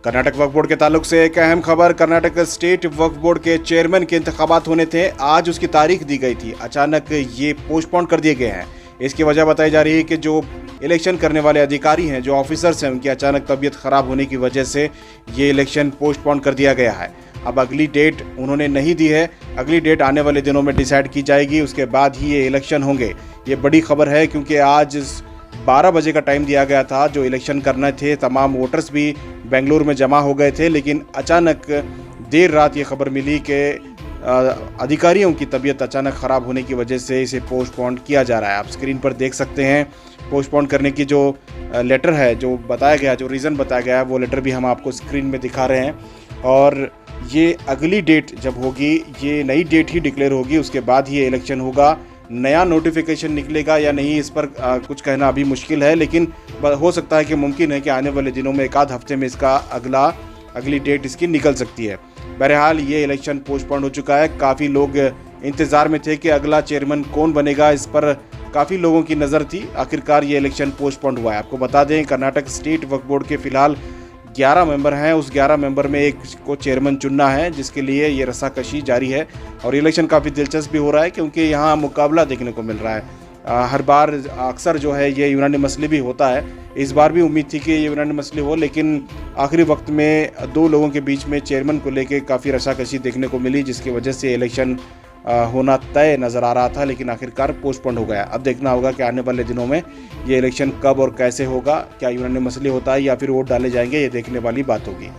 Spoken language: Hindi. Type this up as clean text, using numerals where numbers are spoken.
कर्नाटक वक्फ बोर्ड के ताल्लुक से एक अहम खबर। कर्नाटक स्टेट वक्फ बोर्ड के चेयरमैन के इंतखाबात होने थे, आज उसकी तारीख दी गई थी, अचानक ये पोस्टपोन कर दिए गए हैं। इसकी वजह बताई जा रही है कि जो इलेक्शन करने वाले अधिकारी हैं, जो ऑफिसर्स हैं, उनकी अचानक तबीयत खराब होने की वजह से ये इलेक्शन पोस्टपोन कर दिया गया है। अब अगली डेट उन्होंने नहीं दी है, अगली डेट आने वाले दिनों में डिसाइड की जाएगी, उसके बाद ही ये इलेक्शन होंगे। ये बड़ी खबर है क्योंकि आज 12 बजे का टाइम दिया गया था जो इलेक्शन करने थे। तमाम वोटर्स भी बेंगलुरु में जमा हो गए थे, लेकिन अचानक देर रात ये खबर मिली कि अधिकारियों की तबीयत अचानक ख़राब होने की वजह से इसे पोस्टपोन किया जा रहा है। आप स्क्रीन पर देख सकते हैं पोस्टपोन करने की जो लेटर है, जो बताया गया, जो रीज़न बताया गया है, वो लेटर भी हम आपको स्क्रीन में दिखा रहे हैं। और ये अगली डेट जब होगी, ये नई डेट ही डिक्लेयर होगी, उसके बाद ही ये इलेक्शन होगा। नया नोटिफिकेशन निकलेगा या नहीं, इस पर कुछ कहना अभी मुश्किल है, लेकिन हो सकता है कि मुमकिन है कि आने वाले दिनों में एक आध हफ्ते में इसका अगली डेट इसकी निकल सकती है। बहरहाल ये इलेक्शन पोस्टपोन हो चुका है। काफ़ी लोग इंतज़ार में थे कि अगला चेयरमैन कौन बनेगा, इस पर काफ़ी लोगों की नज़र थी। आखिरकार ये इलेक्शन पोस्टपोन हुआ है। आपको बता दें, कर्नाटक स्टेट वक्फ बोर्ड के फ़िलहाल 11 मेंबर हैं। उस 11 मेंबर में एक को चेयरमैन चुनना है, जिसके लिए ये रस्साकशी जारी है। और इलेक्शन काफ़ी दिलचस्प भी हो रहा है क्योंकि यहाँ मुकाबला देखने को मिल रहा है। हर बार अक्सर जो है ये यूनानिमसली भी होता है। इस बार भी उम्मीद थी कि ये यूनानिमसली हो, लेकिन आखिरी वक्त में दो लोगों के बीच में चेयरमैन को लेके काफ़ी रस्साकशी देखने को मिली, जिसकी वजह से इलेक्शन होना तय नज़र आ रहा था, लेकिन आखिरकार पोस्टपोन हो गया। अब देखना होगा कि आने वाले दिनों में ये इलेक्शन कब और कैसे होगा, क्या यूनानिमसली होता है या फिर वोट डाले जाएंगे, ये देखने वाली बात होगी।